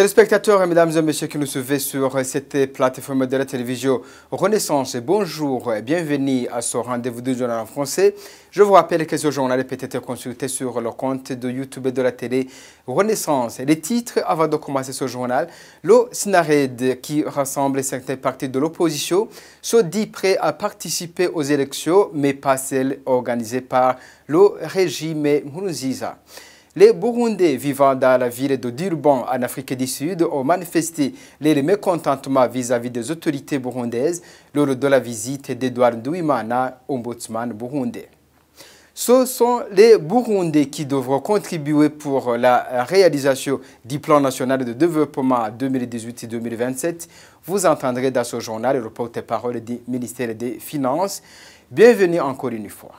Téléspectateurs, mesdames et messieurs qui nous suivez sur cette plateforme de la télévision Renaissance, bonjour et bienvenue à ce rendez-vous du journal en français. Je vous rappelle que ce journal peut être consulté sur le compte de YouTube de la télé Renaissance. Les titres avant de commencer ce journal: le SNARED, qui rassemble certains partis de l'opposition, se dit prêt à participer aux élections, mais pas celles organisées par le régime Nkurunziza. Les Burundais vivant dans la ville de Durban, en Afrique du Sud, ont manifesté les mécontentements vis-à-vis des autorités burundaises lors de la visite d'Edouard Nduwimana, ombudsman burundais. Ce sont les Burundais qui devront contribuer pour la réalisation du plan national de développement 2018-2027. Vous entendrez dans ce journal le porte-parole du ministère des Finances. Bienvenue encore une fois.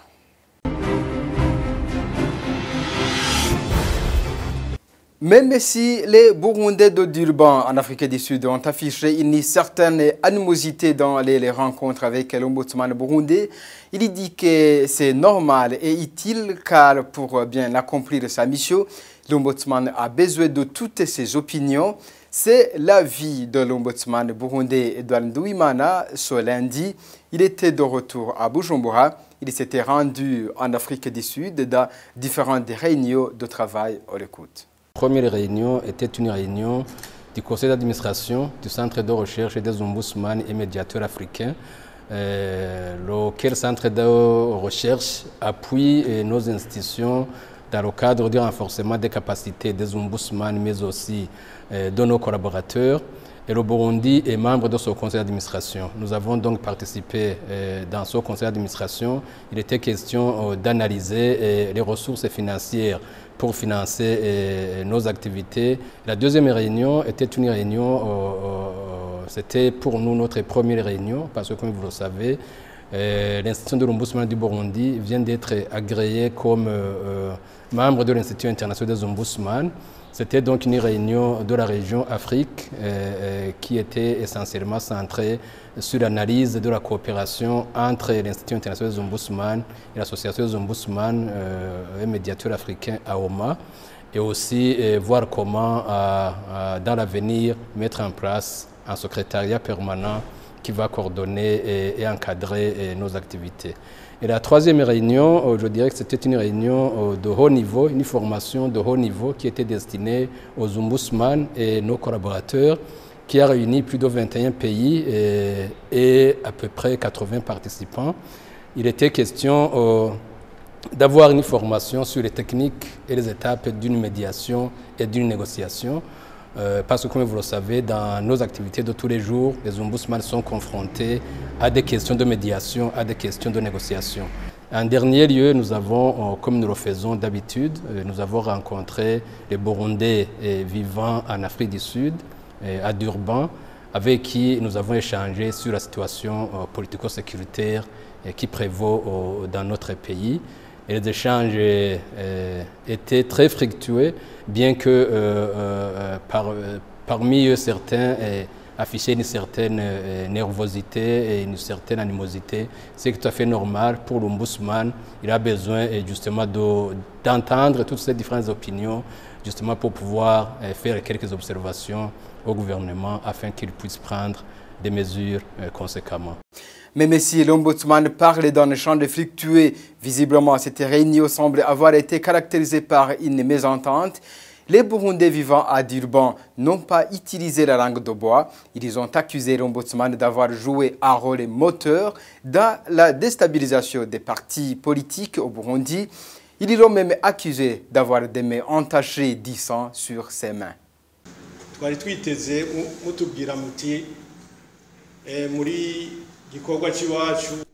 Même si les Burundais de Durban, en Afrique du Sud, ont affiché une certaine animosité dans les rencontres avec l'ombudsman burundais, il dit que c'est normal et utile car pour bien accomplir sa mission, l'ombudsman a besoin de toutes ses opinions. C'est l'avis de l'ombudsman burundais Edouard Nduwimana ce lundi. Il était de retour à Bujumbura. Il s'était rendu en Afrique du Sud dans différentes réunions de travail. On l'écoute. La première réunion était une réunion du conseil d'administration du centre de recherche des ombudsman et médiateurs africains, lequel centre de recherche appuie nos institutions dans le cadre du renforcement des capacités des ombudsman, mais aussi de nos collaborateurs. Et le Burundi est membre de ce conseil d'administration. Nous avons donc participé dans ce conseil d'administration. Il était question d'analyser les ressources financières pour financer nos activités. La deuxième réunion était une réunion, c'était pour nous notre première réunion, parce que comme vous le savez, l'institution de l'ombudsman du Burundi vient d'être agréée comme membre de l'Institut international des ombudsman. C'était donc une réunion de la région Afrique qui était essentiellement centrée sur l'analyse de la coopération entre l'Institut international des ombudsman et l'Association des ombudsman et médiateurs africains AOMA, et aussi voir comment dans l'avenir mettre en place un secrétariat permanent qui va coordonner et encadrer nos activités. Et la troisième réunion, je dirais que c'était une réunion de haut niveau, une formation de haut niveau qui était destinée aux ombudsman et nos collaborateurs, qui a réuni plus de 21 pays et à peu près 80 participants. Il était question d'avoir une formation sur les techniques et les étapes d'une médiation et d'une négociation. Parce que comme vous le savez, dans nos activités de tous les jours, les ombudsman sont confrontés à des questions de médiation, à des questions de négociation. En dernier lieu, nous avons, comme nous le faisons d'habitude, nous avons rencontré les Burundais vivant en Afrique du Sud, à Durban, avec qui nous avons échangé sur la situation politico-sécuritaire qui prévaut dans notre pays. Et les échanges étaient très fructueux, bien que parmi eux certains affichaient une certaine nervosité et une certaine animosité. C'est tout à fait normal pour l'ombudsman. Il a besoin justement d'entendre toutes ces différentes opinions, justement pour pouvoir faire quelques observations au gouvernement afin qu'il puisse prendre des mesures conséquemment. Même si l'ombudsman parle d'un échange fructueux, visiblement cette réunion semble avoir été caractérisée par une mésentente. Les Burundais vivant à Durban n'ont pas utilisé la langue de bois. Ils ont accusé l'ombudsman d'avoir joué un rôle moteur dans la déstabilisation des partis politiques au Burundi. Ils l'ont même accusé d'avoir des mains entachées du sang sur ses mains.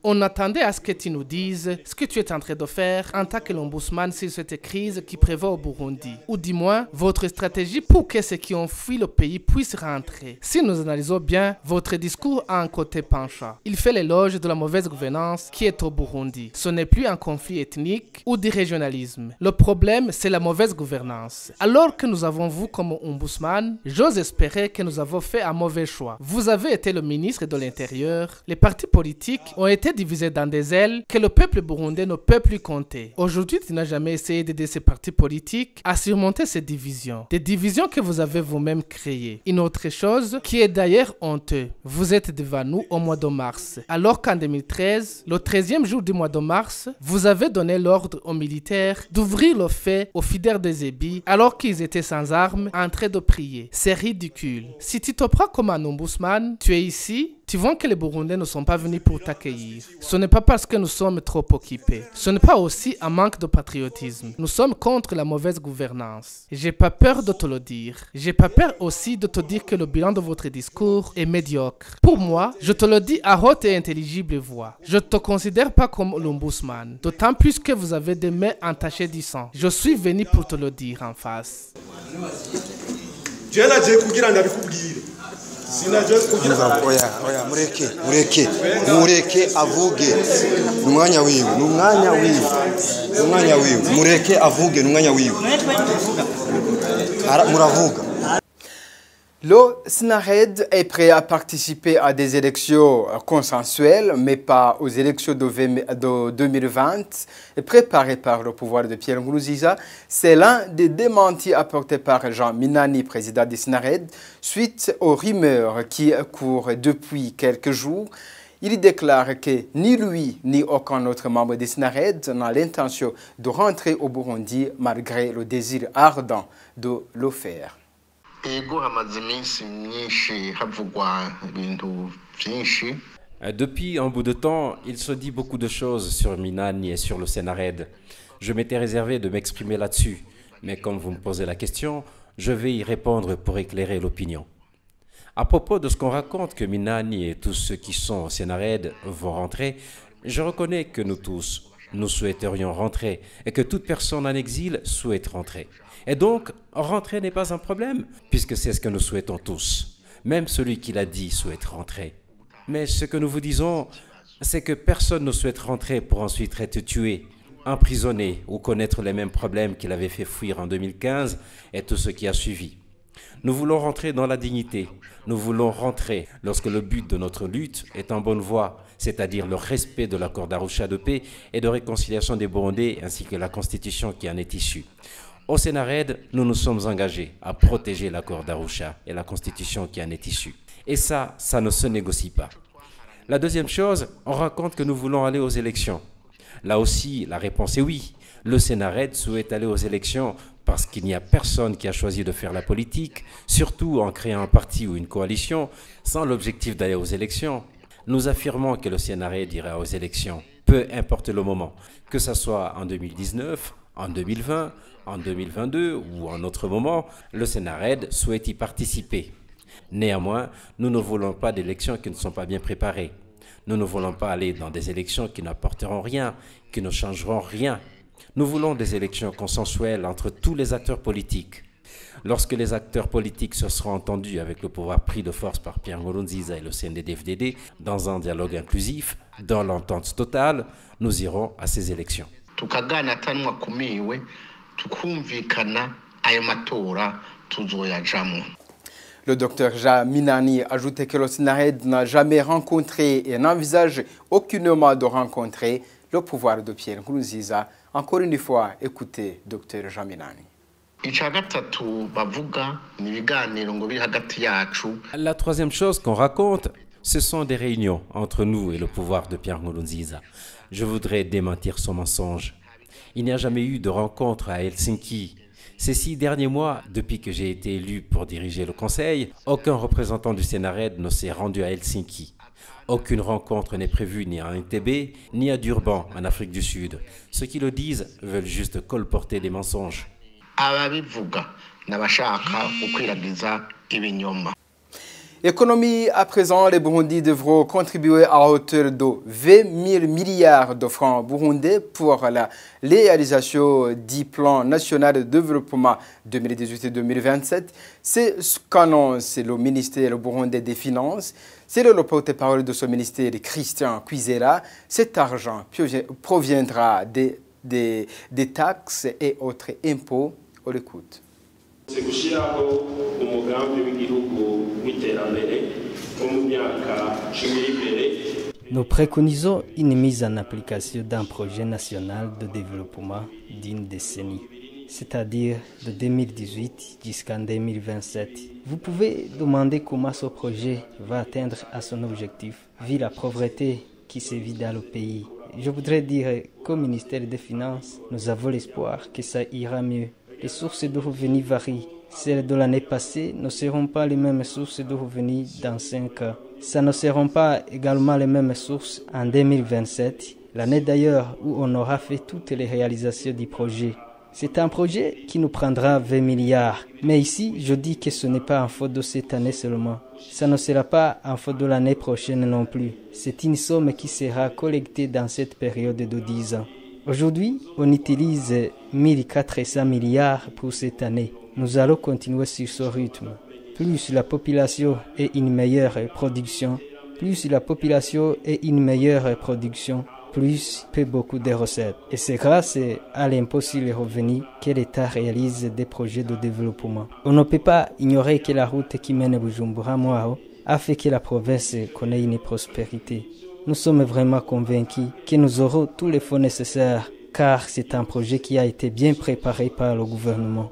On attendait à ce que tu nous dises ce que tu es en train de faire en tant que l'ombudsman sur cette crise qui prévaut au Burundi. Ou dis-moi, votre stratégie pour que ceux qui ont fui le pays puissent rentrer. Si nous analysons bien, votre discours a un côté penchant. Il fait l'éloge de la mauvaise gouvernance qui est au Burundi. Ce n'est plus un conflit ethnique ou du régionalisme. Le problème, c'est la mauvaise gouvernance. Alors que nous avons vous comme ombudsman, j'ose espérer que nous avons fait un mauvais choix. Vous avez été le ministre de l'Intérieur. Les partis politiques ont été divisés dans des ailes que le peuple burundais ne peut plus compter. Aujourd'hui, tu n'as jamais essayé d'aider ces partis politiques à surmonter ces divisions. Des divisions que vous avez vous-même créées. Une autre chose qui est d'ailleurs honteuse. Vous êtes devant nous au mois de mars. Alors qu'en 2013, le 13e jour du mois de mars, vous avez donné l'ordre aux militaires d'ouvrir le feu aux fidèles des ébis alors qu'ils étaient sans armes en train de prier. C'est ridicule. Si tu te prends comme un ombudsman, tu es ici, tu vois que les Burundais ne sont pas venus pour t'accueillir. Ce n'est pas parce que nous sommes trop occupés. Ce n'est pas aussi un manque de patriotisme. Nous sommes contre la mauvaise gouvernance. J'ai pas peur de te le dire. J'ai pas peur aussi de te dire que le bilan de votre discours est médiocre. Pour moi, je te le dis à haute et intelligible voix. Je ne te considère pas comme l'ombudsman. D'autant plus que vous avez des mains entachées du sang. Je suis venu pour te le dire en face. Oya mureke avuge umwanya wiwe mureke avuge umwanya wiwe muravuga. Le SNARED est prêt à participer à des élections consensuelles, mais pas aux élections de 2020, préparées par le pouvoir de Pierre Nkurunziza. C'est l'un des démentis apportés par Jean Minani, président du SNARED, suite aux rumeurs qui courent depuis quelques jours. Il déclare que ni lui ni aucun autre membre du SNARED n'a l'intention de rentrer au Burundi malgré le désir ardent de le faire. Depuis un bout de temps, il se dit beaucoup de choses sur Minani et sur le SNARED. Je m'étais réservé de m'exprimer là-dessus, mais comme vous me posez la question, je vais y répondre pour éclairer l'opinion. À propos de ce qu'on raconte que Minani et tous ceux qui sont au SNARED vont rentrer, je reconnais que nous tous, nous souhaiterions rentrer et que toute personne en exil souhaite rentrer. Et donc, rentrer n'est pas un problème, puisque c'est ce que nous souhaitons tous. Même celui qui l'a dit souhaite rentrer. Mais ce que nous vous disons, c'est que personne ne souhaite rentrer pour ensuite être tué, emprisonné ou connaître les mêmes problèmes qu'il avait fait fuir en 2015 et tout ce qui a suivi. Nous voulons rentrer dans la dignité. Nous voulons rentrer lorsque le but de notre lutte est en bonne voie, c'est-à-dire le respect de l'accord d'Arusha de paix et de réconciliation des Burundais ainsi que la constitution qui en est issue. Au SNARED, nous nous sommes engagés à protéger l'accord d'Arusha et la constitution qui en est issue. Et ça ne se négocie pas. La deuxième chose, on raconte que nous voulons aller aux élections. Là aussi, la réponse est oui. Le SNARED souhaite aller aux élections parce qu'il n'y a personne qui a choisi de faire la politique, surtout en créant un parti ou une coalition, sans l'objectif d'aller aux élections. Nous affirmons que le SNARED ira aux élections, peu importe le moment, que ce soit en 2019, en 2020, en 2022 ou en autre moment, le SNARED souhaite y participer. Néanmoins, nous ne voulons pas d'élections qui ne sont pas bien préparées. Nous ne voulons pas aller dans des élections qui n'apporteront rien, qui ne changeront rien. Nous voulons des élections consensuelles entre tous les acteurs politiques. Lorsque les acteurs politiques se seront entendus avec le pouvoir pris de force par Pierre Nkurunziza et le CNDD-FDD dans un dialogue inclusif, dans l'entente totale, nous irons à ces élections. Le docteur Jean Minani ajoutait que le SNARED n'a jamais rencontré et n'envisage aucunement de rencontrer le pouvoir de Pierre Nkurunziza. Encore une fois, écoutez docteur Jean Minani. La troisième chose qu'on raconte, ce sont des réunions entre nous et le pouvoir de Pierre Nkurunziza. Je voudrais démentir son mensonge. Il n'y a jamais eu de rencontre à Helsinki. Ces 6 derniers mois, depuis que j'ai été élu pour diriger le Conseil, aucun représentant du SNARED ne s'est rendu à Helsinki. Aucune rencontre n'est prévue ni à Entebbe, ni à Durban, en Afrique du Sud. Ceux qui le disent veulent juste colporter des mensonges. Économie à présent, les Burundis devront contribuer à hauteur de 20 000 milliards de francs burundais pour la réalisation du plan national de développement 2018-2027. C'est ce qu'annonce le ministère burundais des Finances. Selon le porte-parole de ce ministère, Christian Kwizera, cet argent proviendra des taxes et autres impôts. On l'écoute. C'est gushyiraho umugambi w'igihugu w'iterambere wo mu myaka 10 iri imbere. Nous préconisons une mise en application d'un projet national de développement d'une décennie, c'est-à-dire de 2018 jusqu'en 2027. Vous pouvez demander comment ce projet va atteindre à son objectif, vu la pauvreté qui sévit dans le pays. Je voudrais dire qu'au ministère des Finances, nous avons l'espoir que ça ira mieux. Les sources de revenus varient. Celles de l'année passée ne seront pas les mêmes sources de revenus dans 5 ans. Ça ne seront pas également les mêmes sources en 2027, l'année d'ailleurs où on aura fait toutes les réalisations du projet. C'est un projet qui nous prendra 20 milliards. Mais ici, je dis que ce n'est pas en faute de cette année seulement. Ça ne sera pas en faute de l'année prochaine non plus. C'est une somme qui sera collectée dans cette période de 10 ans. Aujourd'hui, on utilise 1400 milliards pour cette année. Nous allons continuer sur ce rythme. Plus la population ait une meilleure production, plus peut beaucoup de recettes. Et c'est grâce à l'impôt sur les revenus que l'État réalise des projets de développement. On ne peut pas ignorer que la route qui mène à Bujumbura-Moao a fait que la province connaît une prospérité. Nous sommes vraiment convaincus que nous aurons tous les fonds nécessaires car c'est un projet qui a été bien préparé par le gouvernement.